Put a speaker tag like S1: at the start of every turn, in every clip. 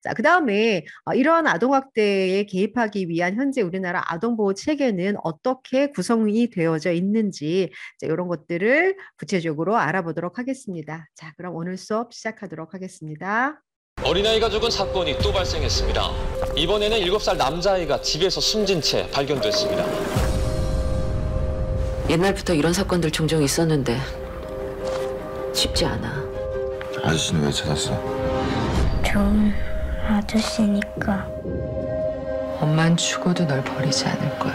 S1: 자, 그다음에 이러한 아동학대에 개입하기 위한 현재 우리나라 아동보호 체계는 어떻게 구성이 되어져 있는지 자, 이런 것들을 구체적으로 알아보도록 하겠습니다. 자, 그럼 오늘 수업 시작하도록 하겠습니다.
S2: 어린아이가 죽은 사건이 또 발생했습니다. 이번에는 7살 남자아이가 집에서 숨진 채 발견됐습니다.
S3: 옛날부터 이런 사건들 종종 있었는데 쉽지 않아.
S4: 아저씨는 왜 찾았어?
S5: 좋은 아저씨니까.
S3: 엄만 죽어도 널 버리지 않을 거야.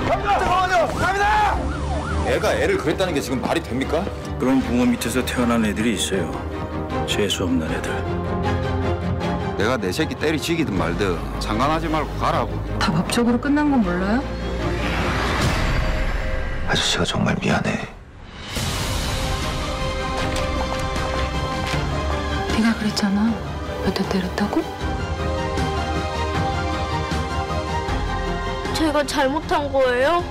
S4: 잠깐만요! 갑니다! 애가 애를 그랬다는 게 지금 말이 됩니까?
S6: 그런 부모 밑에서 태어난 애들이 있어요. 재수 없는 애들.
S4: 내가 내 새끼 때리치기든 말든 상관하지 말고 가라고.
S3: 다 법적으로 끝난 건 몰라요?
S4: 아저씨가 정말 미안해.
S3: 네가 그랬잖아. 몇 대 때렸다고?
S5: 제가 잘못한 거예요?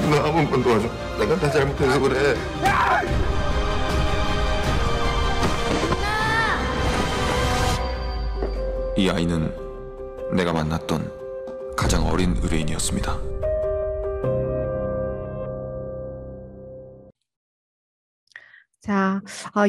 S4: 누나 한 번만 도와줘. 내가 다 잘못해서 그래. 이 아이는 내가 만났던 가장 어린 의뢰인이었습니다.
S1: 자,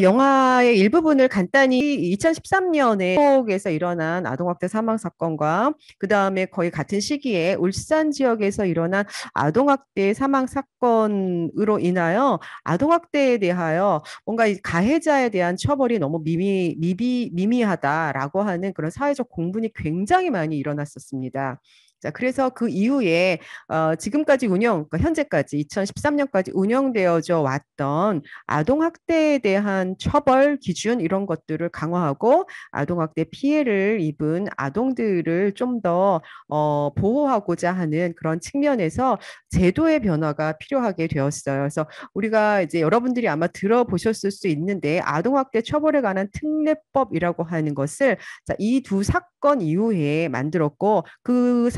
S1: 영화의 일부분을 간단히 2013년에 서울에서 일어난 아동학대 사망 사건과 그 다음에 거의 같은 시기에 울산 지역에서 일어난 아동학대 사망 사건으로 인하여 아동학대에 대하여 뭔가 이 가해자에 대한 처벌이 너무 미미하다라고 하는 그런 사회적 공분이 굉장히 많이 일어났었습니다. 자, 그래서 그 이후에 지금까지 그러니까 현재까지 2013년까지 운영되어져 왔던 아동학대에 대한 처벌 기준 이런 것들을 강화하고 아동학대 피해를 입은 아동들을 좀 더 보호하고자 하는 그런 측면에서 제도의 변화가 필요하게 되었어요. 그래서 우리가 이제 여러분들이 아마 들어보셨을 수 있는데 아동학대 처벌에 관한 특례법이라고 하는 것을 이 두 사건 이후에 만들었고 그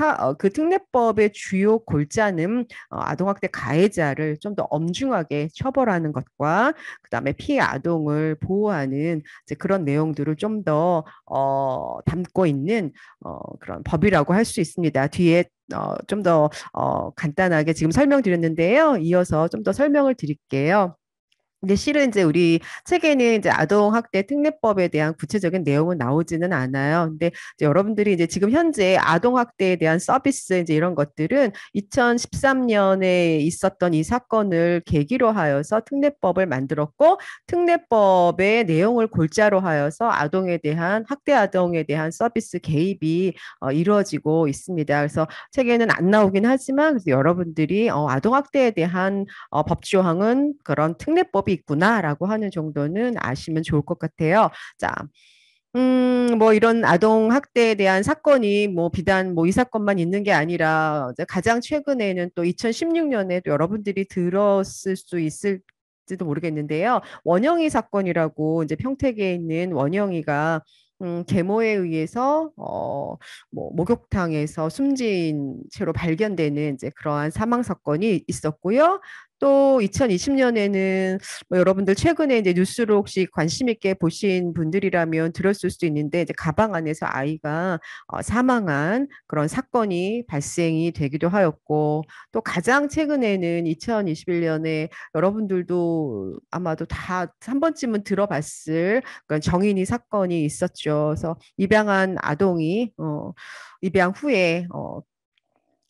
S1: 특례법의 주요 골자는 아동학대 가해자를 좀 더 엄중하게 처벌하는 것과 그다음에 피해 아동을 보호하는 이제 그런 내용들을 좀 더 담고 있는 그런 법이라고 할 수 있습니다. 뒤에 좀 더 간단하게 지금 설명드렸는데요. 이어서 좀 더 설명을 드릴게요. 근데 실은 이제 우리 책에는 이제 아동학대 특례법에 대한 구체적인 내용은 나오지는 않아요. 근데 이제 여러분들이 이제 지금 현재 아동학대에 대한 서비스 이제 이런 것들은 2013년에 있었던 이 사건을 계기로 하여서 특례법을 만들었고 특례법의 내용을 골자로 하여서 아동에 대한 학대 아동에 대한 서비스 개입이 이루어지고 있습니다. 그래서 책에는 안 나오긴 하지만 그래서 여러분들이 아동학대에 대한 법 조항은 그런 특례법이 있구나라고 하는 정도는 아시면 좋을 것 같아요. 자, 뭐 이런 아동 학대에 대한 사건이 뭐 비단 뭐 이 사건만 있는 게 아니라 가장 최근에는 또 2016년에 또 여러분들이 들었을 수 있을지도 모르겠는데요. 원영이 사건이라고 이제 평택에 있는 원영이가 계모에 의해서 뭐 목욕탕에서 숨진 채로 발견되는 이제 그러한 사망 사건이 있었고요. 또 2020년에는 뭐 여러분들 최근에 이제 뉴스를 혹시 관심 있게 보신 분들이라면 들었을 수도 있는데 이제 가방 안에서 아이가 사망한 그런 사건이 발생이 되기도 하였고 또 가장 최근에는 2021년에 여러분들도 아마도 다 한 번쯤은 들어봤을 그런 정인이 사건이 있었죠. 그래서 입양한 아동이 입양 후에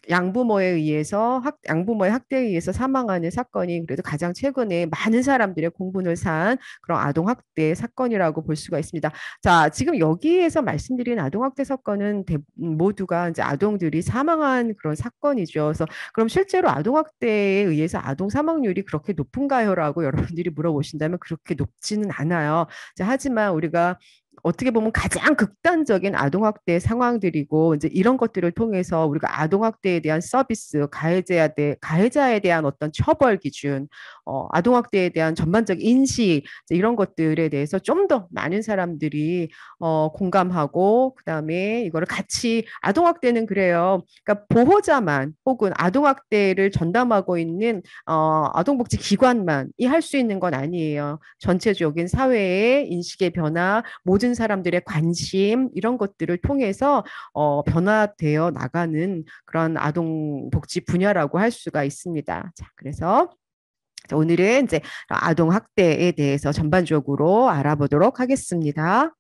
S1: 양부모에 의해서 양부모의 학대에 의해서 사망하는 사건이 그래도 가장 최근에 많은 사람들의 공분을 산 그런 아동 학대 사건이라고 볼 수가 있습니다. 자, 지금 여기에서 말씀드린 아동 학대 사건은 모두가 이제 아동들이 사망한 그런 사건이죠. 그래서 그럼 실제로 아동 학대에 의해서 아동 사망률이 그렇게 높은가요?라고 여러분들이 물어보신다면 그렇게 높지는 않아요. 자, 하지만 우리가 어떻게 보면 가장 극단적인 아동학대 상황들이고 이제 이런 것들을 통해서 우리가 아동학대에 대한 서비스, 가해자에 대한 어떤 처벌 기준, 아동학대에 대한 전반적 인식 이런 것들에 대해서 좀 더 많은 사람들이 공감하고 그다음에 이거를 같이 아동학대는 그래요. 그러니까 보호자만 혹은 아동학대를 전담하고 있는 아동복지 기관만이 할 수 있는 건 아니에요. 전체적인 사회의 인식의 변화, 모든 사람들의 관심 이런 것들을 통해서 변화되어 나가는 그런 아동복지 분야라고 할 수가 있습니다. 자, 그래서 오늘은 이제 아동학대에 대해서 전반적으로 알아보도록 하겠습니다.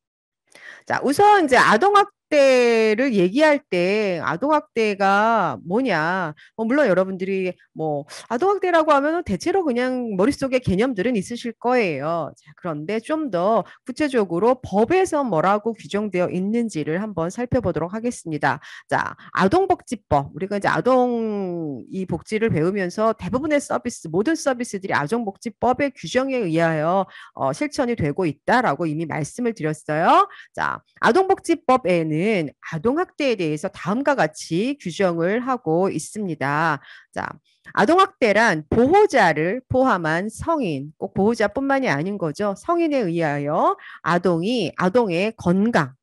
S1: 자, 우선 이제 아동학대를 얘기할 때 아동학대가 뭐냐? 물론 여러분들이 뭐 아동학대라고 하면은 대체로 그냥 머릿속에 개념들은 있으실 거예요. 자, 그런데 좀 더 구체적으로 법에서 뭐라고 규정되어 있는지를 한번 살펴보도록 하겠습니다. 자, 아동복지법. 우리가 이제 아동 이 복지를 배우면서 대부분의 서비스, 모든 서비스들이 아동복지법의 규정에 의하여 실천이 되고 있다라고 이미 말씀을 드렸어요. 자, 아동복지법에는 아동학대에 대해서 다음과 같이 규정을 하고 있습니다. 자, 아동학대란 보호자를 포함한 성인, 꼭 보호자뿐만이 아닌 거죠. 성인에 의하여 아동의 건강,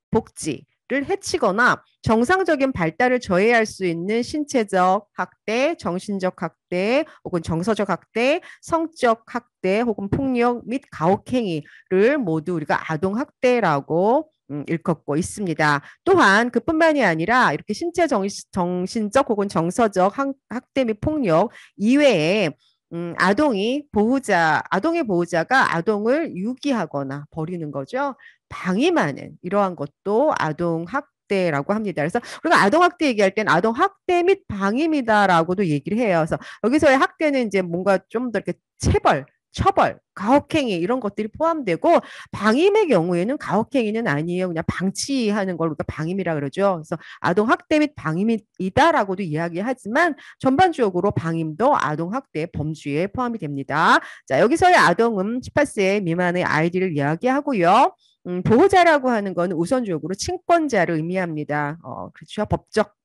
S1: 복지를 해치거나 정상적인 발달을 저해할 수 있는 신체적 학대, 정신적 학대, 혹은 정서적 학대, 성적 학대, 혹은 폭력 및 가혹행위를 모두 우리가 아동학대라고 일컫고 있습니다. 또한 그뿐만이 아니라 이렇게 신체 정신적 혹은 정서적 학대 및 폭력 이외에 아동의 보호자가 아동을 유기하거나 버리는 거죠. 방임하는 이러한 것도 아동학대라고 합니다. 그래서 우리가 아동학대 얘기할 땐 아동학대 및 방임이다라고도 얘기를 해요. 그래서 여기서의 학대는 이제 뭔가 좀 더 이렇게 처벌, 가혹행위 이런 것들이 포함되고 방임의 경우에는 가혹행위는 아니에요. 그냥 방치하는 걸 우리가 방임이라 그러죠. 그래서 아동학대 및 방임이다라고도 이야기하지만 전반적으로 방임도 아동학대 범주에 포함이 됩니다. 자, 여기서의 아동은 18세 미만의 아이들을 이야기하고요. 보호자라고 하는 건 우선적으로 친권자를 의미합니다. 그렇죠. 법적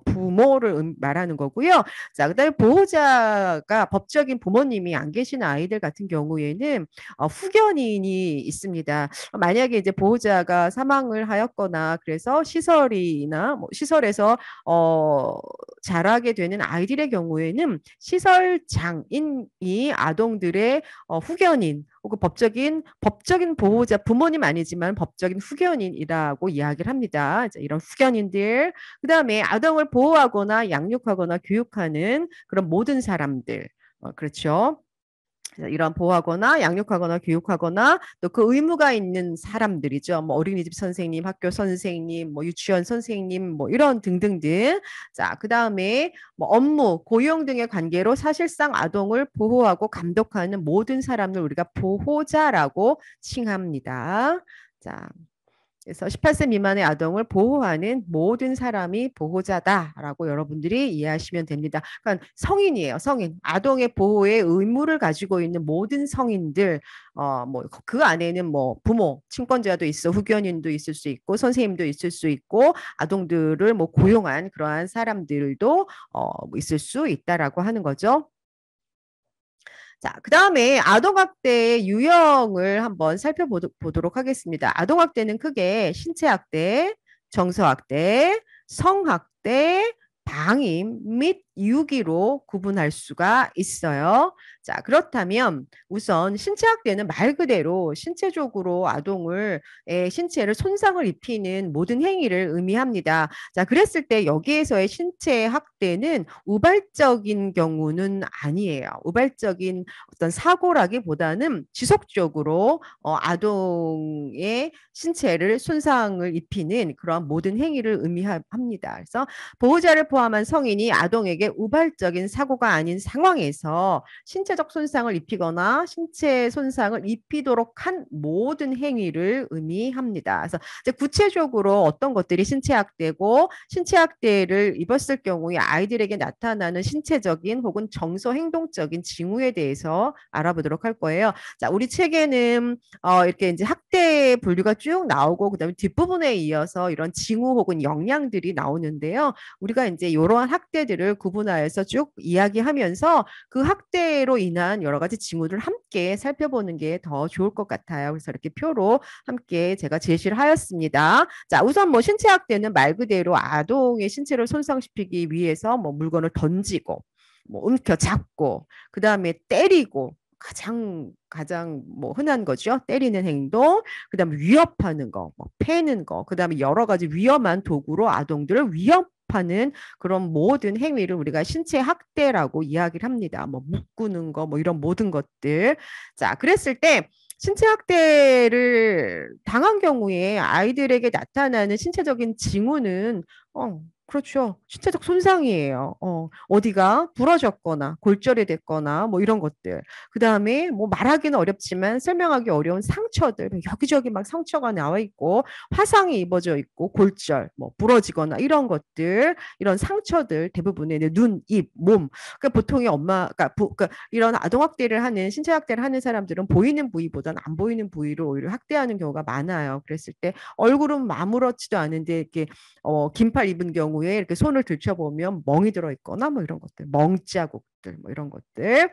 S1: 부모를 말하는 거고요. 자, 그다음에 보호자가 법적인 부모님이 안 계신 아이들 같은 경우에는 후견인이 있습니다. 만약에 이제 보호자가 사망을 하였거나 그래서 시설이나 시설에서 자라게 되는 아이들의 경우에는 시설장인이 아동들의 후견인 혹은 법적인 보호자 부모님 아니지만 법적인 후견인이라고 이야기를 합니다. 이런 후견인들 그다음에 아동을 보호하거나 양육하거나 교육하는 그런 모든 사람들 그렇죠. 이런 보호하거나 양육하거나 교육하거나 또 그 의무가 있는 사람들이죠. 뭐 어린이집 선생님, 학교 선생님, 뭐 유치원 선생님, 뭐 이런 등등등. 자, 그다음에 뭐 업무, 고용 등의 관계로 사실상 아동을 보호하고 감독하는 모든 사람들 우리가 보호자라고 칭합니다. 자, 그래서 18세 미만의 아동을 보호하는 모든 사람이 보호자다라고 여러분들이 이해하시면 됩니다. 그러니까 성인이에요. 성인. 아동의 보호에 의무를 가지고 있는 모든 성인들 뭐 그 안에는 뭐 부모, 친권자도 있어, 후견인도 있을 수 있고 선생님도 있을 수 있고 아동들을 뭐 고용한 그러한 사람들도 뭐 있을 수 있다라고 하는 거죠. 자, 그 다음에 아동학대의 유형을 한번 살펴보도록 하겠습니다. 아동학대는 크게 신체학대, 정서학대, 성학대, 방임 및 유기로 구분할 수가 있어요. 자, 그렇다면 우선 신체학대는 말 그대로 신체적으로 아동의 신체를 손상을 입히는 모든 행위를 의미합니다. 자, 그랬을 때 여기에서의 신체학대는 우발적인 경우는 아니에요. 우발적인 어떤 사고라기보다는 지속적으로 아동의 신체를 손상을 입히는 그런 모든 행위를 의미합니다. 그래서 보호자를 포함한 성인이 아동에게 아이들에게 우발적인 사고가 아닌 상황에서 신체적 손상을 입히거나 신체 손상을 입히도록 한 모든 행위를 의미합니다. 그래서 이제 구체적으로 어떤 것들이 신체학대고 신체학대를 입었을 경우에 아이들에게 나타나는 신체적인 혹은 정서 행동적인 징후에 대해서 알아보도록 할 거예요. 자, 우리 책에는 이렇게 이제 학대 분류가 쭉 나오고 그다음에 뒷부분에 이어서 이런 징후 혹은 영향들이 나오는데요. 우리가 이제 이러한 학대들을 구분하여서 쭉 이야기하면서 그 학대로 인한 여러 가지 징후를 함께 살펴보는 게 더 좋을 것 같아요. 그래서 이렇게 표로 함께 제가 제시를 하였습니다. 자, 우선 뭐 신체학대는 말 그대로 아동의 신체를 손상시키기 위해서 뭐 물건을 던지고 뭐 움켜잡고 그다음에 때리고 가장 뭐 흔한 거죠. 때리는 행동, 그다음에 위협하는 거, 뭐 패는 거, 그다음에 여러 가지 위험한 도구로 아동들을 위협하는 그런 모든 행위를 우리가 신체 학대라고 이야기를 합니다. 뭐 묶는 거, 뭐 이런 모든 것들. 자, 그랬을 때 신체 학대를 당한 경우에 아이들에게 나타나는 신체적인 징후는 그렇죠. 신체적 손상이에요. 어디가 부러졌거나 골절이 됐거나 뭐 이런 것들. 그다음에 뭐 말하기는 어렵지만 설명하기 어려운 상처들. 여기저기 막 상처가 나와 있고 화상이 입어져 있고 골절, 뭐 부러지거나 이런 것들, 이런 상처들 대부분의 눈, 입, 몸. 그러니까 보통의 그러니까 이런 아동학대를 하는 신체학대를 하는 사람들은 보이는 부위보다는 안 보이는 부위를 오히려 학대하는 경우가 많아요. 그랬을 때 얼굴은 아무렇지도 않은데 이렇게 긴팔 입은 경우에 이렇게 손을 들춰보면 멍이 들어있거나 뭐 이런 것들, 멍자국들 뭐 이런 것들.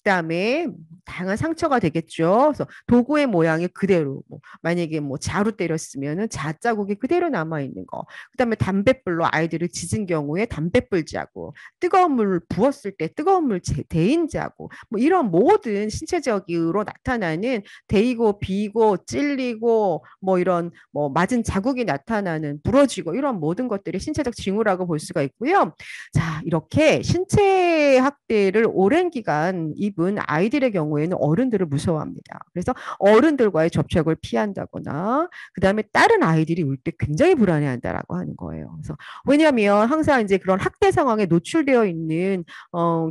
S1: 그다음에 다양한 상처가 되겠죠. 그래서 도구의 모양이 그대로 만약에 뭐 자루 때렸으면은 자자국이 그대로 남아 있는 거. 그다음에 담뱃불로 아이들을 짖은 경우에 담뱃불 자국, 뜨거운 물 부었을 때 뜨거운 물 데인 자국, 뭐 이런 모든 신체적으로 나타나는 데이고 비고 찔리고 뭐 이런 뭐 맞은 자국이 나타나는 부러지고 이런 모든 것들이 신체적 징후라고 볼 수가 있고요. 자, 이렇게 신체 학대를 오랜 기간 입은 아이들의 경우에는 어른들을 무서워합니다. 그래서 어른들과의 접촉을 피한다거나 그다음에 다른 아이들이 울 때 굉장히 불안해한다라고 하는 거예요. 그래서 왜냐하면 항상 이제 그런 학대 상황에 노출되어 있는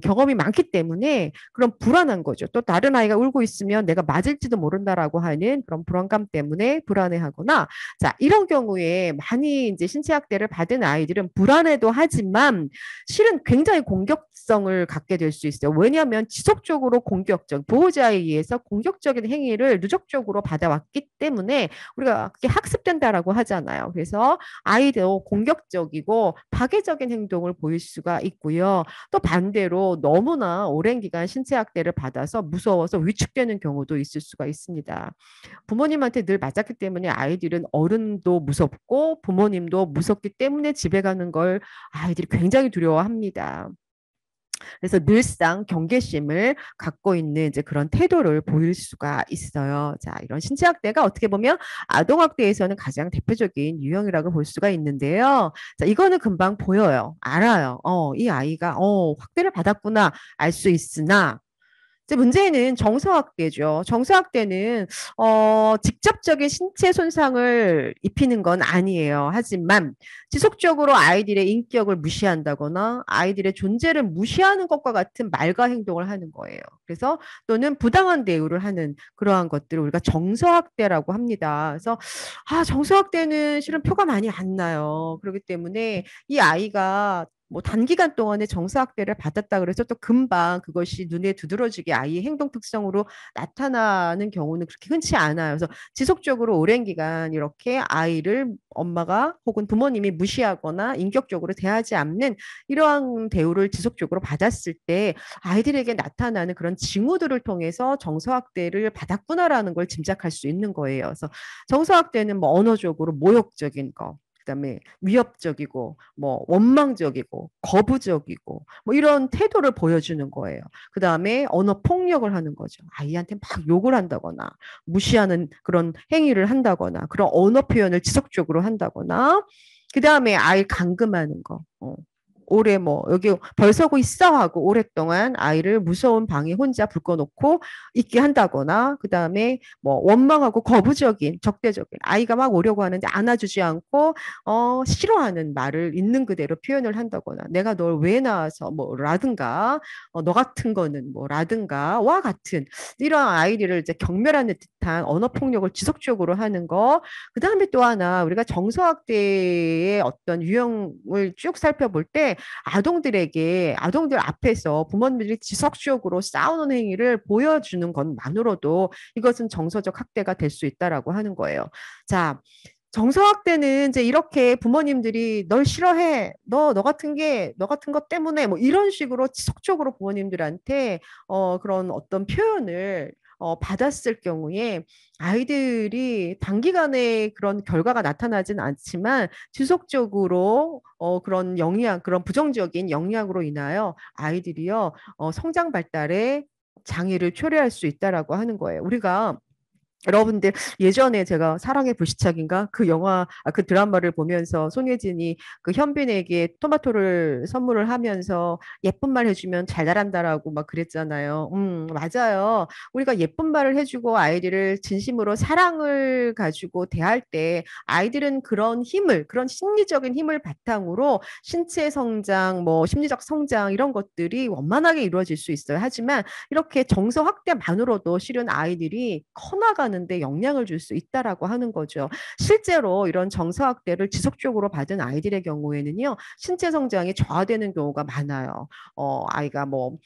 S1: 경험이 많기 때문에 그런 불안한 거죠. 또 다른 아이가 울고 있으면 내가 맞을지도 모른다라고 하는 그런 불안감 때문에 불안해하거나 자, 이런 경우에 많이 이제 신체 학대를 받은 아이들은 불안해도 하지만 실은 굉장히 공격성을 갖게 될 수 있어요. 왜냐하면 지속적으로 보호자에 의해서 공격적인 행위를 누적적으로 받아왔기 때문에 우리가 그게 학습된다라고 하잖아요. 그래서 아이도 공격적이고 파괴적인 행동을 보일 수가 있고요. 또 반대로 너무나 오랜 기간 신체 학대를 받아서 무서워서 위축되는 경우도 있을 수가 있습니다. 부모님한테 늘 맞았기 때문에 아이들은 어른도 무섭고 부모님도 무섭기 때문에 집에 가는 걸 아이들이 굉장히 두려워합니다. 그래서 늘상 경계심을 갖고 있는 이제 그런 태도를 보일 수가 있어요. 자, 이런 신체학대가 어떻게 보면 아동학대에서는 가장 대표적인 유형이라고 볼 수가 있는데요. 자, 이거는 금방 보여요. 알아요. 이 아이가 학대를 받았구나 알 수 있으나 이제 문제는 정서학대죠. 정서학대는 직접적인 신체 손상을 입히는 건 아니에요. 하지만 지속적으로 아이들의 인격을 무시한다거나 아이들의 존재를 무시하는 것과 같은 말과 행동을 하는 거예요. 그래서 또는 부당한 대우를 하는 그러한 것들을 우리가 정서학대라고 합니다. 그래서 정서학대는 실은 표가 많이 안 나요. 그렇기 때문에 이 아이가 뭐 단기간 동안에 정서학대를 받았다 그래서 또 금방 그것이 눈에 두드러지게 아이의 행동 특성으로 나타나는 경우는 그렇게 흔치 않아요. 그래서 지속적으로 오랜 기간 이렇게 아이를 엄마가 혹은 부모님이 무시하거나 인격적으로 대하지 않는 이러한 대우를 지속적으로 받았을 때 아이들에게 나타나는 그런 징후들을 통해서 정서학대를 받았구나라는 걸 짐작할 수 있는 거예요. 그래서 정서학대는 뭐 언어적으로 모욕적인 거, 그다음에 위협적이고 뭐 원망적이고 거부적이고 뭐 이런 태도를 보여주는 거예요. 그다음에 언어 폭력을 하는 거죠. 아이한테 막 욕을 한다거나 무시하는 그런 행위를 한다거나 그런 언어 표현을 지속적으로 한다거나 그다음에 아이 감금하는 거. 오래 뭐 여기 벌서고 있어 하고 오랫동안 아이를 무서운 방에 혼자 불 꺼놓고 있게 한다거나 그다음에 뭐 원망하고 거부적인 적대적인 아이가 막 오려고 하는데 안아주지 않고 싫어하는 말을 있는 그대로 표현을 한다거나 내가 널 왜 낳아서 뭐 라든가 너 같은 거는 뭐 라든가 와 같은 이런 아이들을 이제 경멸하는 듯한 언어 폭력을 지속적으로 하는 거. 그다음에 또 하나 우리가 정서학대의 어떤 유형을 쭉 살펴볼 때 아동들 앞에서 부모님들이 지속적으로 싸우는 행위를 보여주는 것만으로도 이것은 정서적 학대가 될 수 있다라고 하는 거예요. 자, 정서학대는 이제 이렇게 부모님들이 널 싫어해, 너 같은 것 때문에 뭐 이런 식으로 지속적으로 부모님들한테 그런 어떤 표현을 받았을 경우에 아이들이 단기간에 그런 결과가 나타나진 않지만 지속적으로 그런 부정적인 영향으로 인하여 아이들이요 성장 발달에 장애를 초래할 수 있다라고 하는 거예요. 우리가 여러분들 예전에 제가 사랑의 불시착인가 그 영화 그 드라마를 보면서 손예진이 그 현빈에게 토마토를 선물을 하면서 예쁜 말 해주면 잘 자란다라고 막 그랬잖아요. 맞아요. 우리가 예쁜 말을 해주고 아이들을 진심으로 사랑을 가지고 대할 때 아이들은 그런 심리적인 힘을 바탕으로 신체 성장, 뭐 심리적 성장 이런 것들이 원만하게 이루어질 수 있어요. 하지만 이렇게 정서 확대만으로도 실은 아이들이 커나가는데 영향을 줄 수 있다라고 하는 거죠. 실제로 이런 정서 학대를 지속적으로 받은 아이들의 경우에는요, 신체 성장이 저하되는 경우가 많아요. 아이가 뭐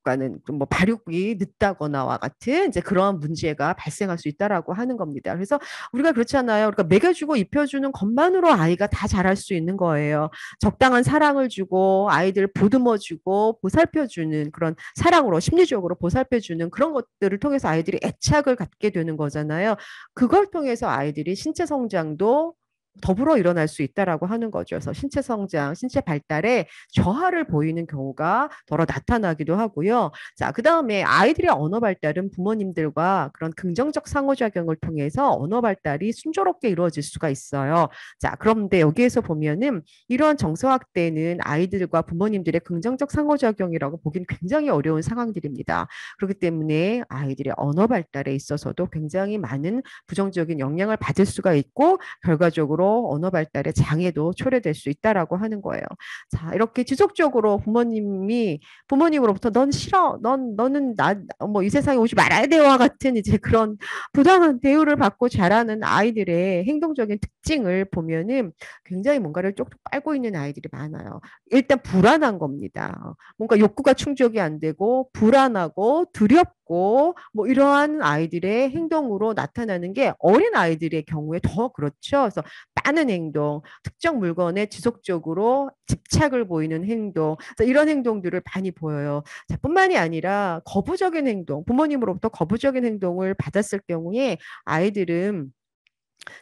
S1: 가는 뭐 발육이 늦다거나와 같은 이제 그런 문제가 발생할 수 있다라고 하는 겁니다. 그래서 우리가 그렇잖아요. 그러니까 먹여주고 입혀주는 것만으로 아이가 다 자랄 수 있는 거예요. 적당한 사랑을 주고 아이들 보듬어주고 보살펴주는 그런 사랑으로 심리적으로 보살펴주는 그런 것들을 통해서 아이들이 애착을 갖게 되는 거잖아요. 그걸 통해서 아이들이 신체 성장도 더불어 일어날 수 있다라고 하는 거죠. 그래서 신체 성장, 신체 발달에 저하를 보이는 경우가 더러 나타나기도 하고요. 자, 그다음에 아이들의 언어 발달은 부모님들과 그런 긍정적 상호작용을 통해서 언어 발달이 순조롭게 이루어질 수가 있어요. 자, 그런데 여기에서 보면은 이러한 정서학대는 아이들과 부모님들의 긍정적 상호작용이라고 보기는 굉장히 어려운 상황들입니다. 그렇기 때문에 아이들의 언어 발달에 있어서도 굉장히 많은 부정적인 영향을 받을 수가 있고 결과적으로 언어 발달에 장애도 초래될 수 있다라고 하는 거예요. 자, 이렇게 지속적으로 부모님으로부터 넌 싫어, 너는 뭐 이 세상에 오지 말아야 돼와 같은 이제 그런 부당한 대우를 받고 자라는 아이들의 행동적인 특징을 보면은 굉장히 뭔가를 쪽쪽 빨고 있는 아이들이 많아요. 일단 불안한 겁니다. 뭔가 욕구가 충족이 안 되고 불안하고 두렵고 뭐 이러한 아이들의 행동으로 나타나는 게 어린 아이들의 경우에 더 그렇죠. 그래서 빠는 행동, 특정 물건에 지속적으로 집착을 보이는 행동, 이런 행동들을 많이 보여요. 자, 뿐만이 아니라 거부적인 행동, 부모님으로부터 거부적인 행동을 받았을 경우에 아이들은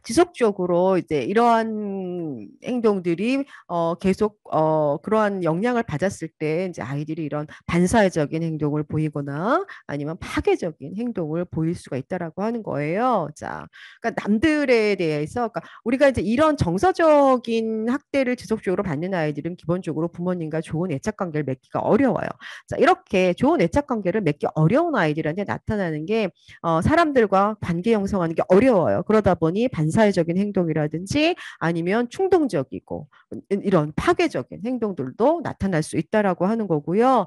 S1: 지속적으로 이제 이러한 행동들이 계속 그러한 영향을 받았을 때 이제 아이들이 이런 반사회적인 행동을 보이거나 아니면 파괴적인 행동을 보일 수가 있다라고 하는 거예요. 자, 그러니까 남들에 대해서 그러니까 우리가 이제 이런 정서적인 학대를 지속적으로 받는 아이들은 기본적으로 부모님과 좋은 애착 관계를 맺기가 어려워요. 자, 이렇게 좋은 애착 관계를 맺기 어려운 아이들한테 나타나는 게 사람들과 관계 형성하는 게 어려워요. 그러다 보니 반사회적인 행동이라든지 아니면 충동적이고 이런 파괴적인 행동들도 나타날 수 있다라고 하는 거고요.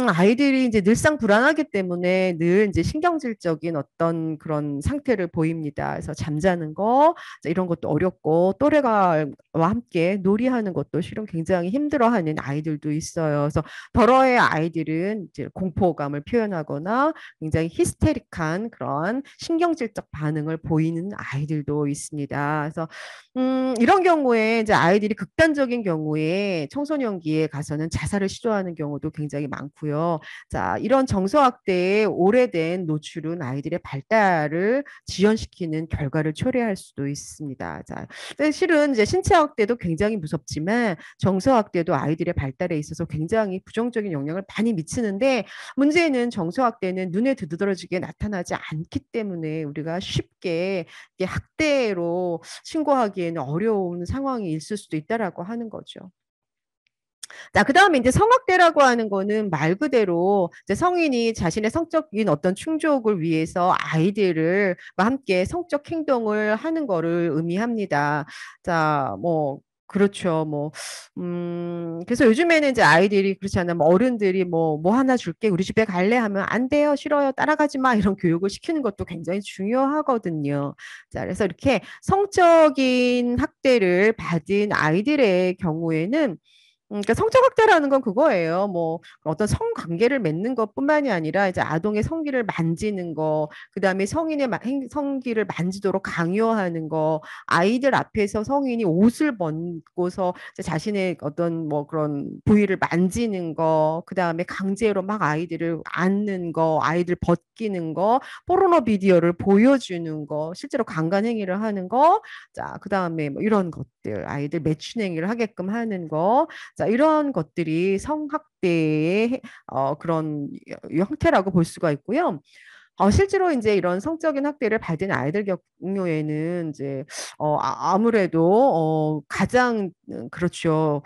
S1: 아이들이 이제 늘상 불안하기 때문에 늘 이제 신경질적인 어떤 그런 상태를 보입니다. 그래서 잠자는 거 이런 것도 어렵고 또래와 함께 놀이하는 것도 실은 굉장히 힘들어하는 아이들도 있어요. 그래서 더러의 아이들은 이제 공포감을 표현하거나 굉장히 히스테릭한 그런 신경질적 반응을 보이는 아이들도 있습니다. 그래서 이런 경우에 이제 아이들이 극단적인 경우에 청소년기에 가서는 자살을 시도하는 경우도 굉장히 많고요. 자, 이런 정서학대에 오래된 노출은 아이들의 발달을 지연시키는 결과를 초래할 수도 있습니다. 자, 실은 이제 신체학대도 굉장히 무섭지만 정서학대도 아이들의 발달에 있어서 굉장히 부정적인 영향을 많이 미치는데 문제는 정서학대는 눈에 두드러지게 나타나지 않기 때문에 우리가 쉽게 학대로 신고하기에는 어려운 상황이 있을 수도 있다라고 하는 거죠. 자, 그다음에 이제 성학대라고 하는 거는 말 그대로 이제 성인이 자신의 성적인 어떤 충족을 위해서 아이들을 함께 성적 행동을 하는 거를 의미합니다. 자, 뭐 그렇죠. 그래서 요즘에는 이제 아이들이 그렇지 않으면 어른들이 뭐 하나 줄게, 우리 집에 갈래 하면 안 돼요, 싫어요, 따라가지 마, 이런 교육을 시키는 것도 굉장히 중요하거든요. 자, 그래서 이렇게 성적인 학대를 받은 아이들의 경우에는 그러니까 성적 학대라는 건 그거예요. 뭐 어떤 성관계를 맺는 것뿐만이 아니라 이제 아동의 성기를 만지는 거, 그다음에 성인의 성기를 만지도록 강요하는 거, 아이들 앞에서 성인이 옷을 벗고서 이제 자신의 어떤 뭐 그런 부위를 만지는 거, 그다음에 강제로 막 아이들을 안는 거, 아이들 벗기는 거, 포르노 비디오를 보여주는 거, 실제로 강간 행위를 하는 거, 자, 그다음에 뭐 이런 것들, 아이들 매춘 행위를 하게끔 하는 거. 자, 이런 것들이 성학대의 그런 형태라고 볼 수가 있고요. 실제로 이제 이런 성적인 학대를 받은 아이들 경우에는 이제 아무래도 가장 그렇죠.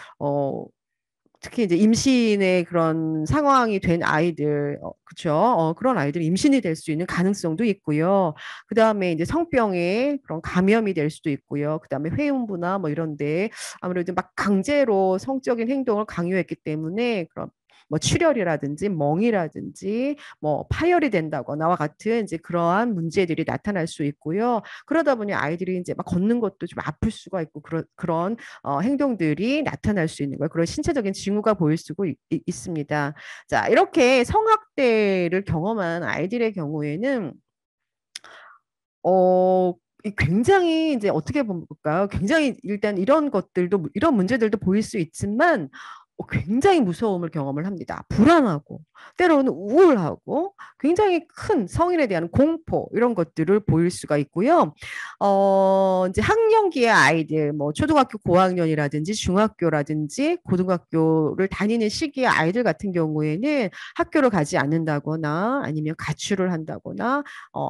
S1: 특히 이제 임신의 그런 상황이 된 아이들, 그렇죠. 그런 아이들이 임신이 될 수 있는 가능성도 있고요. 그 다음에 이제 성병에 그런 감염이 될 수도 있고요. 그 다음에 회음부나 뭐 이런데 아무래도 막 강제로 성적인 행동을 강요했기 때문에 그런 뭐 출혈이라든지 멍이라든지 뭐 파열이 된다거나와 같은 이제 그러한 문제들이 나타날 수 있고요. 그러다 보니 아이들이 이제 막 걷는 것도 좀 아플 수가 있고 그런 행동들이 나타날 수 있는 거예요. 그런 신체적인 징후가 보일 수 있습니다. 자, 이렇게 성학대를 경험한 아이들의 경우에는 굉장히 이제 어떻게 볼까요? 굉장히 일단 이런 것들도 이런 문제들도 보일 수 있지만 굉장히 무서움을 경험을 합니다. 불안하고 때로는 우울하고 굉장히 큰 성인에 대한 공포 이런 것들을 보일 수가 있고요. 이제 학령기의 아이들, 뭐 초등학교 고학년이라든지 중학교라든지 고등학교를 다니는 시기의 아이들 같은 경우에는 학교를 가지 않는다거나 아니면 가출을 한다거나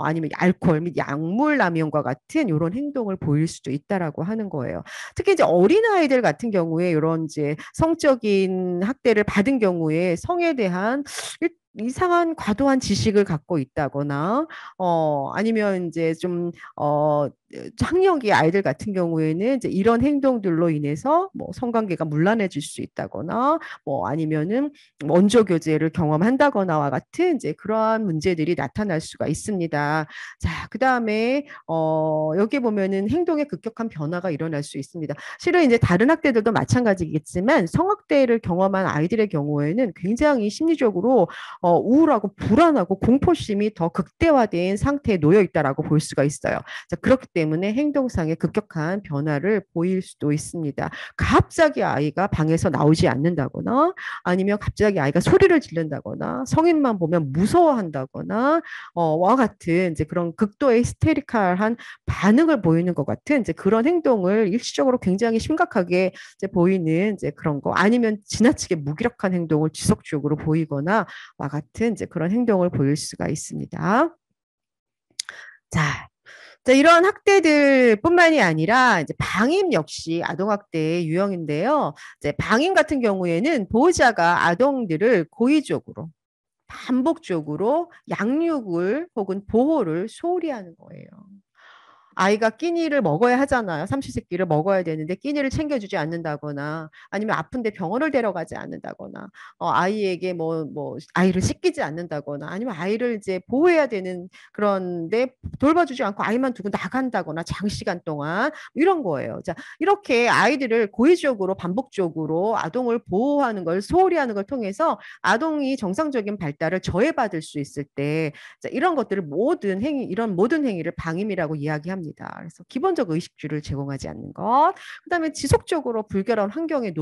S1: 아니면 알코올 및 약물 남용과 같은 이런 행동을 보일 수도 있다라고 하는 거예요. 특히 이제 어린 아이들 같은 경우에 이런 이제 성적인 학대를 받은 경우에 성에 대한 이상한 과도한 지식을 갖고 있다거나 아니면 이제 좀 학령기 아이들 같은 경우에는 이제 이런 행동들로 인해서 뭐 성관계가 문란해질 수 있다거나 뭐 아니면은 원조 교제를 경험한다거나와 같은 이제 그러한 문제들이 나타날 수가 있습니다. 자, 그다음에 여기 보면은 행동의 급격한 변화가 일어날 수 있습니다. 실은 이제 다른 학대들도 마찬가지겠지만 성학대를 경험한 아이들의 경우에는 굉장히 심리적으로 우울하고 불안하고 공포심이 더 극대화된 상태에 놓여 있다라고 볼 수가 있어요. 자, 그렇기 때문에 행동상의 급격한 변화를 보일 수도 있습니다. 갑자기 아이가 방에서 나오지 않는다거나 아니면 갑자기 아이가 소리를 지른다거나 성인만 보면 무서워한다거나 와 같은 이제 그런 극도의 히스테리컬한 반응을 보이는 것 같은 이제 그런 행동을 일시적으로 굉장히 심각하게 이제 보이는 이제 그런 거 아니면 지나치게 무기력한 행동을 지속적으로 보이거나 와 같은 이제 그런 행동을 보일 수가 있습니다. 자, 이런 학대들뿐만이 아니라 이제 방임 역시 아동학대의 유형인데요. 이제 방임 같은 경우에는 보호자가 아동들을 고의적으로 반복적으로 양육을 혹은 보호를 소홀히 하는 거예요. 아이가 끼니를 먹어야 하잖아요. 삼시세끼를 먹어야 되는데 끼니를 챙겨주지 않는다거나 아니면 아픈데 병원을 데려가지 않는다거나 아이에게 아이를 씻기지 않는다거나 아니면 아이를 이제 보호해야 되는 그런데 돌봐주지 않고 아이만 두고 나간다거나 장시간 동안 이런 거예요. 자, 이렇게 아이들을 고의적으로 반복적으로 아동을 보호하는 걸 소홀히 하는 걸 통해서 아동이 정상적인 발달을 저해받을 수 있을 때 자, 이런 것들을 이런 모든 행위를 방임이라고 이야기합니다. 그래서 기본적 의식주를 제공하지 않는 것, 그다음에 지속적으로 불결한 환경에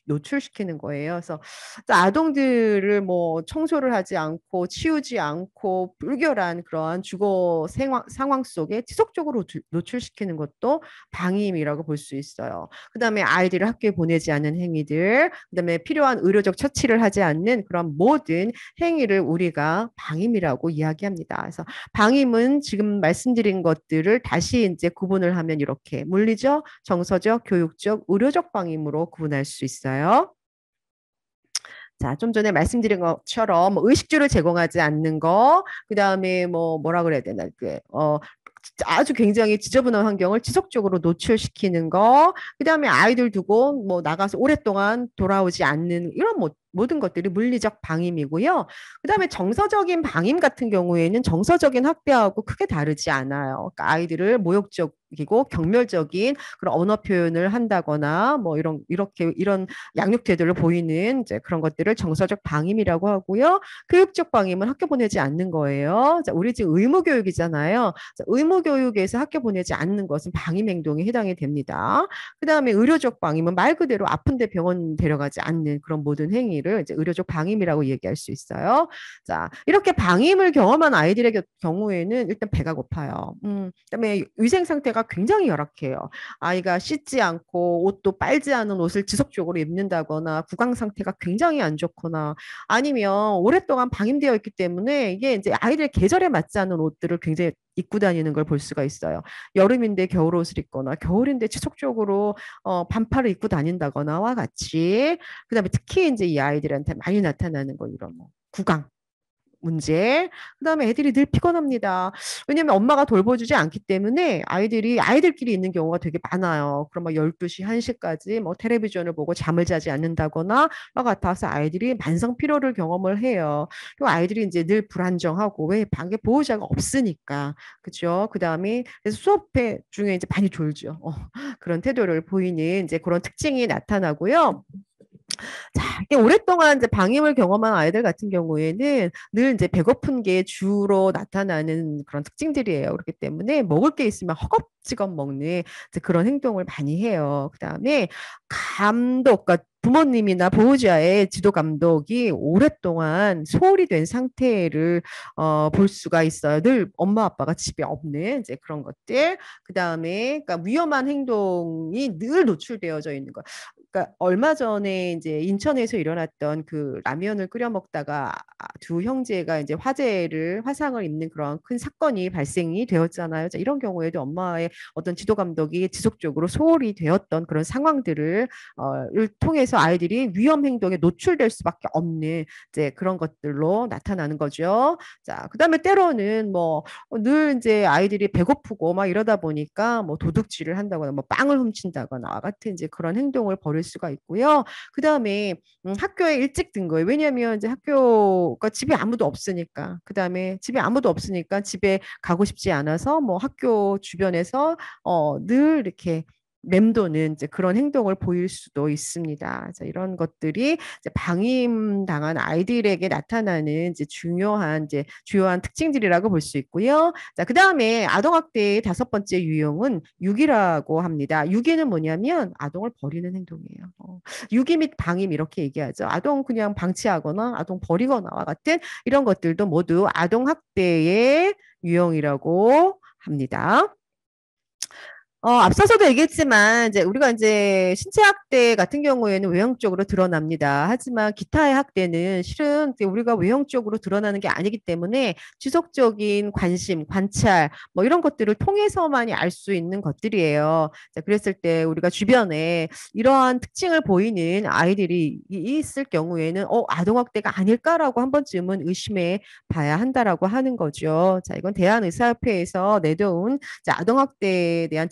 S1: 노출시키는 거예요. 그래서 아동들을 뭐 청소를 하지 않고 치우지 않고 불결한 그러한 주거 상황 속에 지속적으로 노출시키는 것도 방임이라고 볼 수 있어요. 그다음에 아이들을 학교에 보내지 않는 행위들, 그다음에 필요한 의료적 처치를 하지 않는 그런 모든 행위를 우리가 방임이라고 이야기합니다. 그래서 방임은 지금 말씀드린 것들을 다시 이제 구분을 하면 이렇게 물리적, 정서적, 교육적, 의료적 방임으로 구분할 수 있어요. 자, 좀 전에 말씀드린 것처럼 뭐 의식주를 제공하지 않는 거, 그다음에 뭐라 그래야 되나, 아주 굉장히 지저분한 환경을 지속적으로 노출시키는 거, 그다음에 아이들 두고 뭐 나가서 오랫동안 돌아오지 않는 이런 모든 것들이 물리적 방임이고요. 그다음에 정서적인 방임 같은 경우에는 정서적인 학대하고 크게 다르지 않아요. 그러니까 아이들을 모욕적이고 경멸적인 그런 언어 표현을 한다거나 뭐 이런 양육 태도를 보이는 이제 그런 것들을 정서적 방임이라고 하고요. 교육적 방임은 학교 보내지 않는 거예요. 자, 우리 지금 의무 교육이잖아요. 자, 의무 교육에서 학교 보내지 않는 것은 방임 행동에 해당이 됩니다. 그다음에 의료적 방임은 말 그대로 아픈데 병원 데려가지 않는 그런 모든 행위를 이제 의료적 방임이라고 얘기할 수 있어요. 자, 이렇게 방임을 경험한 아이들의 경우에는 일단 배가 고파요. 그다음에 위생 상태가 굉장히 열악해요. 아이가 씻지 않고 옷도 빨지 않은 옷을 지속적으로 입는다거나 구강 상태가 굉장히 안 좋거나 아니면 오랫동안 방임되어 있기 때문에 이게 이제 아이들의 계절에 맞지 않는 옷들을 굉장히 입고 다니는 걸 볼 수가 있어요. 여름인데 겨울옷을 입거나 겨울인데 지속적으로 반팔을 입고 다닌다거나와 같이 그다음에 특히 이제 이 아이들한테 많이 나타나는 거 이런 구강 문제. 그다음에 애들이 늘 피곤합니다. 왜냐면 엄마가 돌보주지 않기 때문에 아이들끼리 있는 경우가 되게 많아요. 그럼 막 12시, 1시까지 뭐 텔레비전을 보고 잠을 자지 않는다거나 같아서 아이들이 만성 피로를 경험을 해요. 그리고 아이들이 이제 늘 불안정하고 왜 방에 보호자가 없으니까. 그죠? 그다음에 그래서 수업회 중에 이제 많이 졸죠. 그런 태도를 보이는 이제 그런 특징이 나타나고요. 자, 이게 오랫동안 이제 방임을 경험한 아이들 같은 경우에는 늘 이제 배고픈 게 주로 나타나는 그런 특징들이에요. 그렇기 때문에 먹을 게 있으면 허겁지겁 먹는 그런 행동을 많이 해요. 그다음에 감독, 그러니까 부모님이나 보호자의 지도 감독이 오랫동안 소홀히 된 상태를 볼 수가 있어요. 늘 엄마 아빠가 집에 없는 이제 그런 것들. 그다음에 그러니까 위험한 행동이 늘 노출되어져 있는 거. 그러니까 얼마 전에 이제 인천에서 일어났던 그 라면을 끓여 먹다가 두 형제가 이제 화상을 입는 그런 큰 사건이 발생이 되었잖아요. 자, 이런 경우에도 엄마의 어떤 지도 감독이 지속적으로 소홀히 되었던 그런 상황들을 통해서 아이들이 위험 행동에 노출될 수밖에 없는 이제 그런 것들로 나타나는 거죠. 자, 그다음에 때로는 뭐 늘 이제 아이들이 배고프고 막 이러다 보니까 뭐 도둑질을 한다거나 뭐 빵을 훔친다거나 같은 이제 그런 행동을 벌일 수가 있고요. 그다음에 학교에 일찍 든 거예요. 왜냐하면 이제 학교가 집에 아무도 없으니까. 그다음에 집에 아무도 없으니까 집에 가고 싶지 않아서 뭐 학교 주변에서 늘 이렇게 맴도는 이제 그런 행동을 보일 수도 있습니다. 자, 이런 것들이 이제 방임당한 아이들에게 나타나는 이제 주요한 특징들이라고 볼 수 있고요. 자, 그다음에 아동학대의 5번째 유형은 유기라고 합니다. 유기는 뭐냐면 아동을 버리는 행동이에요. 유기 및 방임 이렇게 얘기하죠. 아동 그냥 방치하거나 아동 버리거나와 같은 이런 것들도 모두 아동학대의 유형이라고 합니다. 앞서서도 얘기했지만, 이제 우리가 이제 신체 학대 같은 경우에는 외형적으로 드러납니다. 하지만 기타의 학대는 실은 우리가 외형적으로 드러나는 게 아니기 때문에 지속적인 관심, 관찰, 뭐 이런 것들을 통해서만이 알 수 있는 것들이에요. 자, 그랬을 때 우리가 주변에 이러한 특징을 보이는 아이들이 있을 경우에는, 아동학대가 아닐까라고 한 번쯤은 의심해 봐야 한다라고 하는 거죠. 자, 이건 대한의사협회에서 내놓은 아동학대에 대한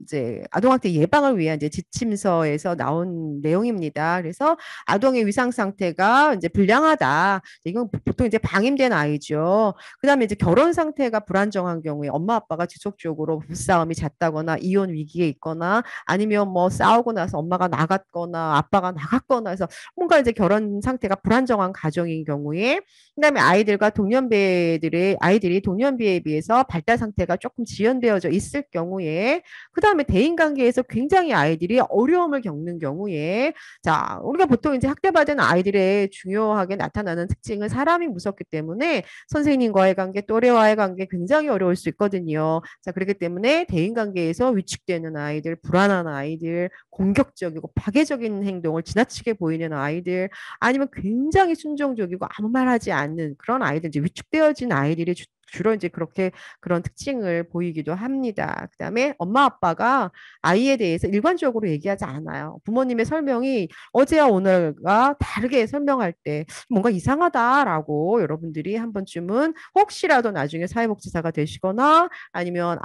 S1: 이제 아동학대 예방을 위한 이제 지침서에서 나온 내용입니다. 그래서 아동의 위상 상태가 이제 불량하다. 이건 보통 이제 방임된 아이죠. 그다음에 이제 결혼 상태가 불안정한 경우에 엄마 아빠가 지속적으로 부싸움이 잦다거나 이혼 위기에 있거나 아니면 뭐 싸우고 나서 엄마가 나갔거나 아빠가 나갔거나 해서 뭔가 이제 결혼 상태가 불안정한 가정인 경우에 그다음에 아이들이 동년배에 비해서 발달 상태가 조금 지연되어져 있을 경우에 그다음에 대인관계에서 굉장히 아이들이 어려움을 겪는 경우에 자, 우리가 보통 이제 학대받은 아이들의 중요하게 나타나는 특징은 사람이 무섭기 때문에 선생님과의 관계, 또래와의 관계 굉장히 어려울 수 있거든요. 자, 그렇기 때문에 대인관계에서 위축되는 아이들, 불안한 아이들, 공격적이고 파괴적인 행동을 지나치게 보이는 아이들, 아니면 굉장히 순종적이고 아무 말 하지 않는 그런 아이들, 이제 위축되어진 아이들이 주로 이제 그렇게 그런 특징을 보이기도 합니다. 그다음에 엄마 아빠가 아이에 대해서 일관적으로 얘기하지 않아요. 부모님의 설명이 어제와 오늘과 다르게 설명할 때 뭔가 이상하다라고 여러분들이 한 번쯤은 혹시라도 나중에 사회복지사가 되시거나 아니면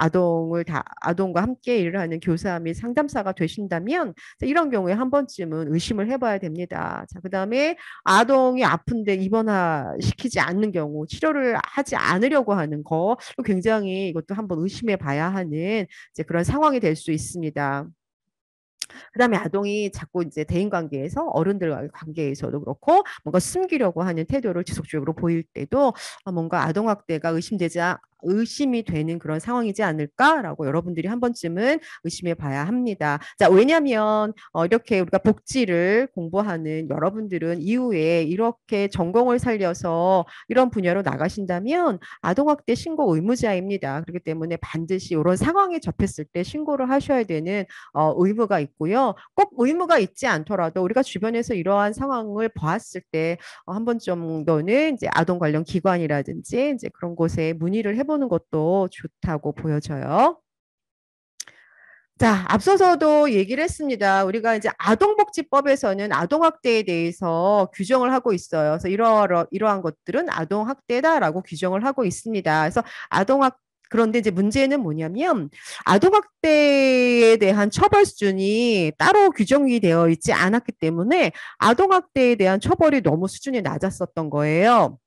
S1: 아동과 함께 일을 하는 교사 및 상담사가 되신다면 이런 경우에 한 번쯤은 의심을 해봐야 됩니다. 자, 그다음에 아동이 아픈데 입원시키지 않는 경우 치료를 하지 않으려고 하는 거 굉장히 이것도 한번 의심해 봐야 하는 이제 그런 상황이 될 수 있습니다. 그다음에 아동이 자꾸 이제 대인 관계에서 어른들과의 관계에서도 그렇고 뭔가 숨기려고 하는 태도를 지속적으로 보일 때도 뭔가 아동 학대가 의심이 되는 그런 상황이지 않을까라고 여러분들이 한 번쯤은 의심해 봐야 합니다. 자, 왜냐하면 이렇게 우리가 복지를 공부하는 여러분들은 이후에 이렇게 전공을 살려서 이런 분야로 나가신다면 아동학대 신고 의무자입니다. 그렇기 때문에 반드시 이런 상황에 접했을 때 신고를 하셔야 되는 의무가 있고요. 꼭 의무가 있지 않더라도 우리가 주변에서 이러한 상황을 보았을 때 한 번 정도는 이제 아동 관련 기관이라든지 이제 그런 곳에 문의를 해보는 것도 좋다고 보여져요. 자, 앞서서도 얘기를 했습니다. 우리가 이제 아동복지법에서는 아동학대에 대해서 규정을 하고 있어요. 그래서 이러한 것들은 아동학대다라고 규정을 하고 있습니다. 그래서 그런데 이제 문제는 뭐냐면 아동학대에 대한 처벌 수준이 따로 규정이 되어 있지 않았기 때문에 아동학대에 대한 처벌이 너무 수준이 낮았었던 거예요.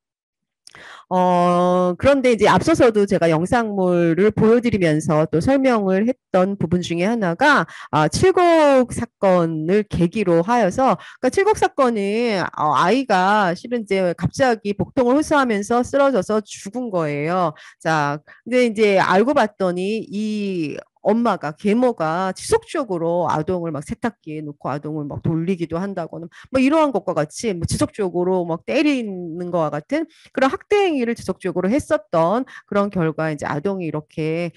S1: 그런데 이제 앞서서도 제가 영상물을 보여드리면서 또 설명을 했던 부분 중에 하나가 칠곡 사건을 계기로 하여서 그러니까 칠곡 사건은 아이가 실은 이제 갑자기 복통을 호소하면서 쓰러져서 죽은 거예요. 자, 근데 이제 알고 봤더니 이 엄마가 계모가 지속적으로 아동을 막 세탁기에 놓고 아동을 막 돌리기도 한다거나 뭐 이러한 것과 같이 뭐 지속적으로 막 때리는 것과 같은 그런 학대 행위를 지속적으로 했었던 그런 결과 이제 아동이 이렇게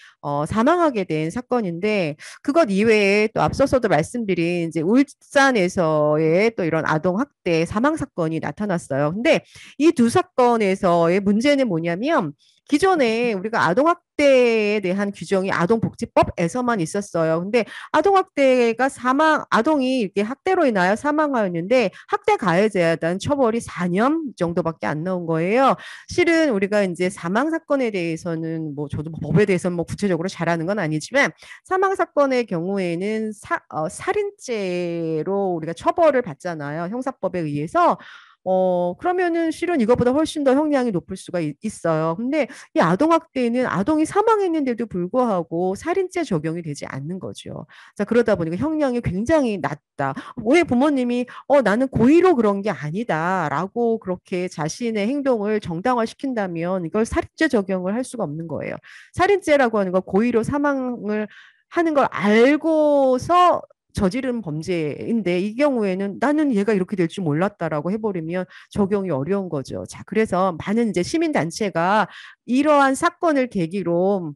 S1: 사망하게 된 사건인데 그것 이외에 또 앞서서도 말씀드린 이제 울산에서의 또 이런 아동 학대 사망 사건이 나타났어요. 근데 이 두 사건에서의 문제는 뭐냐면 기존에 우리가 아동학대에 대한 규정이 아동복지법에서만 있었어요. 근데 아동학대가 아동이 이렇게 학대로 인하여 사망하였는데 학대 가해자에 대한 처벌이 4년 정도밖에 안 나온 거예요. 실은 우리가 이제 사망 사건에 대해서는 뭐 저도 법에 대해서는 뭐 구체적으로 잘하는 건 아니지만 사망 사건의 경우에는 살인죄로 우리가 처벌을 받잖아요. 형사법에 의해서. 그러면은 실은 이거보다 훨씬 더 형량이 높을 수가 있어요. 근데 이 아동학대는 아동이 사망했는데도 불구하고 살인죄 적용이 되지 않는 거죠. 자, 그러다 보니까 형량이 굉장히 낮다. 왜 부모님이 나는 고의로 그런 게 아니다라고 그렇게 자신의 행동을 정당화시킨다면 이걸 살인죄 적용을 할 수가 없는 거예요. 살인죄라고 하는 건 고의로 사망을 하는 걸 알고서 저지른 범죄인데 이 경우에는 나는 얘가 이렇게 될 줄 몰랐다라고 해버리면 적용이 어려운 거죠. 자, 그래서 많은 이제 시민단체가 이러한 사건을 계기로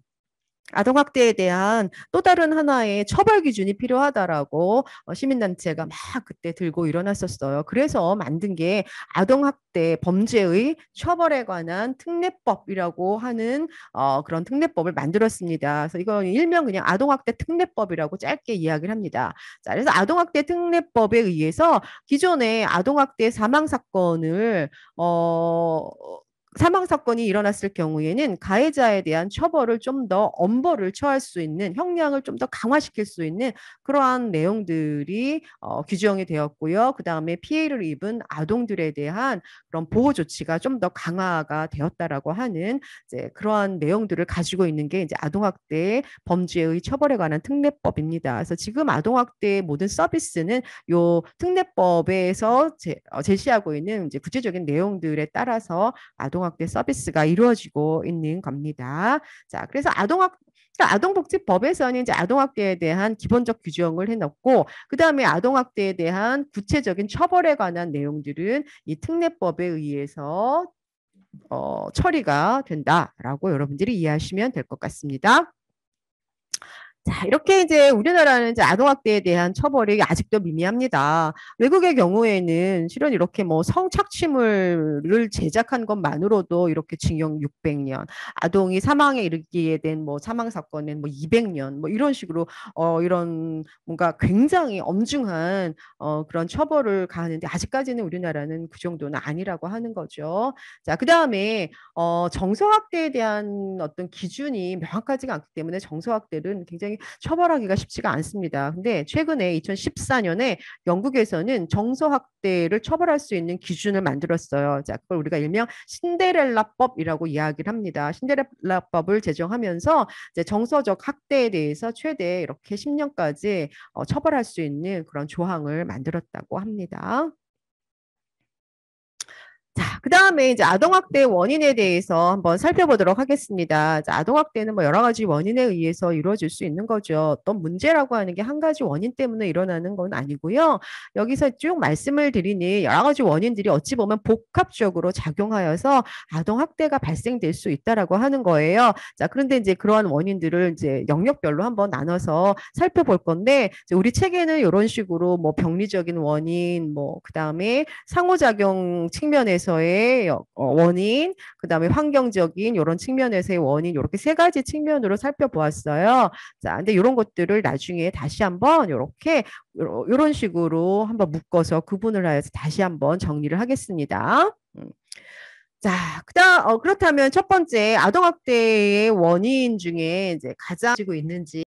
S1: 아동학대에 대한 또 다른 하나의 처벌 기준이 필요하다라고 시민단체가 막 그때 들고 일어났었어요. 그래서 만든 게 아동학대 범죄의 처벌에 관한 특례법이라고 하는 그런 특례법을 만들었습니다. 그래서 이건 일명 그냥 아동학대 특례법이라고 짧게 이야기를 합니다. 자, 그래서 아동학대 특례법에 의해서 기존의 아동학대 사망 사건을 사망 사건이 일어났을 경우에는 가해자에 대한 처벌을 좀 더 엄벌을 처할 수 있는 형량을 좀 더 강화시킬 수 있는 그러한 내용들이 규정이 되었고요. 그 다음에 피해를 입은 아동들에 대한 그런 보호 조치가 좀 더 강화가 되었다라고 하는 이제 그러한 내용들을 가지고 있는 게 이제 아동학대 범죄의 처벌에 관한 특례법입니다. 그래서 지금 아동학대의 모든 서비스는 요 특례법에서 제시하고 있는 이제 구체적인 내용들에 따라서 아동학대 서비스가 이루어지고 있는 겁니다. 자, 그래서 아동복지법에서는 이제 아동학대에 대한 기본적 규정을 해놓고 그 다음에 아동학대에 대한 구체적인 처벌에 관한 내용들은 이 특례법에 의해서 처리가 된다라고 여러분들이 이해하시면 될 것 같습니다. 자, 이렇게 이제 우리나라는 이제 아동학대에 대한 처벌이 아직도 미미합니다. 외국의 경우에는 실은 이렇게 뭐 성착취물을 제작한 것만으로도 이렇게 징역 600년, 아동이 사망에 이르게 된 뭐 사망 사건은 뭐 200년, 뭐 이런 식으로 이런 뭔가 굉장히 엄중한 그런 처벌을 가하는데 아직까지는 우리나라는 그 정도는 아니라고 하는 거죠. 자, 그다음에 정서학대에 대한 어떤 기준이 명확하지가 않기 때문에 정서학대는 굉장히 처벌하기가 쉽지가 않습니다. 근데 최근에 2014년에 영국에서는 정서학대를 처벌할 수 있는 기준을 만들었어요. 자, 그걸 우리가 일명 신데렐라법이라고 이야기를 합니다. 신데렐라법을 제정하면서 이제 정서적 학대에 대해서 최대 이렇게 10년까지 처벌할 수 있는 그런 조항을 만들었다고 합니다. 자, 그 다음에 이제 아동학대 원인에 대해서 한번 살펴보도록 하겠습니다. 자, 아동학대는 뭐 여러 가지 원인에 의해서 이루어질 수 있는 거죠. 어떤 문제라고 하는 게 한 가지 원인 때문에 일어나는 건 아니고요. 여기서 쭉 말씀을 드리니 여러 가지 원인들이 어찌 보면 복합적으로 작용하여서 아동학대가 발생될 수 있다라고 하는 거예요. 자, 그런데 이제 그러한 원인들을 이제 영역별로 한번 나눠서 살펴볼 건데, 우리 책에는 이런 식으로 뭐 병리적인 원인, 뭐, 그 다음에 상호작용 측면에서의 원인, 그 다음에 환경적인 이런 측면에서의 원인, 이렇게 세 가지 측면으로 살펴보았어요. 자, 근데 이런 것들을 나중에 다시 한번 이렇게 이런 식으로 한번 묶어서 구분을 하여서 다시 한번 정리를 하겠습니다. 자, 그렇다면 첫 번째 아동학대의 원인 중에 이제 가장 지고 있는지